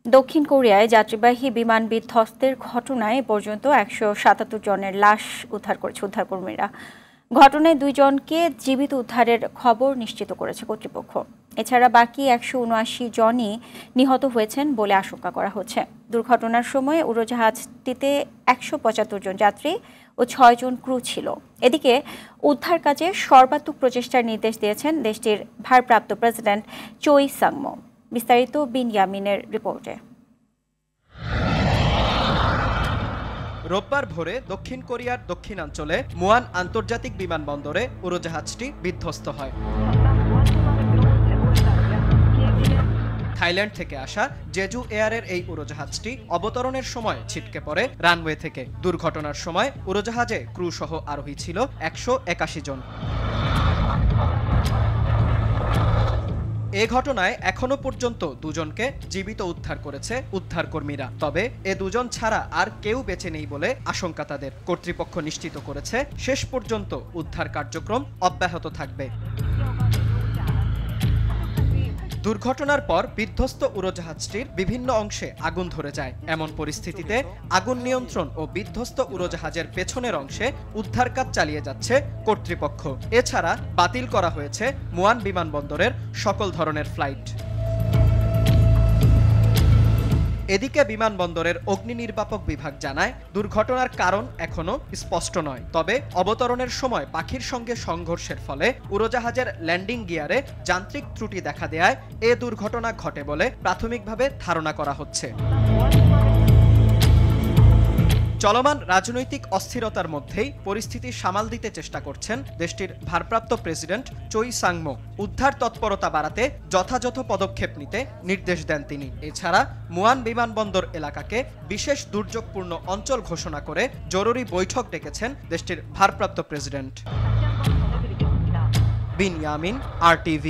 দক্ষিণ কোরিয়ায় যাত্রীবাহী বিমান বিধ্বস্তের ঘটনায় পর্যন্ত ১৭৭ জনের লাশ উদ্ধার করেছে উদ্ধারকর্মীরা। ঘটনায় ২ জনকে জীবিত উদ্ধারের খবর নিশ্চিত করেছে কর্তৃপক্ষ। এছাড়া বাকি ১৭৯ জনই নিহত হয়েছেন বলে আশঙ্কা করা হচ্ছে। দুর্ঘটনার সময় উড়োজাহাজটিতে ১৭৫ জন যাত্রী ও ৬ জন ক্রু ছিল। এদিকে উদ্ধার কাজে সর্বাত্মক প্রচেষ্টার নির্দেশ দিয়েছেন দেশটির ভারপ্রাপ্ত প্রেসিডেন্ট চোই সাংমো। বিস্তারিত বিনয়ামিনের রিপোর্টে। রোববার ভোরে দক্ষিণ কোরিয়ার দক্ষিণাঞ্চলে মুয়ান আন্তর্জাতিক বিমানবন্দরে উড়োজাহাজটি বিধ্বস্ত হয়। থাইল্যান্ড থেকে আসা জেজু এয়ারের এই উড়োজাহাজটি অবতরণের সময় ছিটকে পড়ে রানওয়ে থেকে। দুর্ঘটনার সময় উড়োজাহাজে ক্রু সহ আরোহী ছিল ১৮১ জন। এ ঘটনায় এখনো পর্যন্ত ২ জনকে জীবিত উদ্ধার করেছে উদ্ধারকর্মীরা। তবে এ ২ জন ছাড়া আর কেউ বেঁচে নেই বলে আশঙ্কা তাদের। কর্তৃপক্ষ নিশ্চিত করেছে শেষ পর্যন্ত উদ্ধার কার্যক্রম অব্যাহত থাকবে। দুর্ঘটনার পর বিধ্বস্ত উড়োজাহাজটির বিভিন্ন অংশে আগুন ধরে যায়। এমন পরিস্থিতিতে আগুন নিয়ন্ত্রণ ও বিধ্বস্ত উড়োজাহাজের পেছনের অংশে উদ্ধার কাজ চালিয়ে যাচ্ছে কর্তৃপক্ষ। এছাড়া বাতিল করা হয়েছে মুয়ান বিমানবন্দরের সকল ধরনের ফ্লাইট। এদিকে বিমানবন্দরের অগ্নি নির্বাপক বিভাগ জানায়, দুর্ঘটনার কারণ এখনো স্পষ্ট নয়। তবে অবতরণের সময় পাখির সঙ্গে সংঘর্ষের ফলে উড়োজাহাজের ল্যান্ডিং গিয়ারে যান্ত্রিক ত্রুটি দেখা দেয়ায় এ দুর্ঘটনা ঘটে বলে প্রাথমিকভাবে ধারণা করা হচ্ছে। চলমান রাজনৈতিক অস্থিরতার মধ্যেই পরিস্থিতি সামাল দিতে চেষ্টা করছেন দেশটির ভারপ্রাপ্ত প্রেসিডেন্ট চোই সাংমো। উদ্ধার তৎপরতা বাড়াতে যথাযথ পদক্ষেপ নিতে নির্দেশ দেন তিনি। এছাড়া মুয়ান বিমানবন্দর এলাকাকে বিশেষ দুর্যোগপূর্ণ অঞ্চল ঘোষণা করে জরুরি বৈঠক ডেকেছেন দেশটির ভারপ্রাপ্ত প্রেসিডেন্ট। বিনয়ামিন, RTV।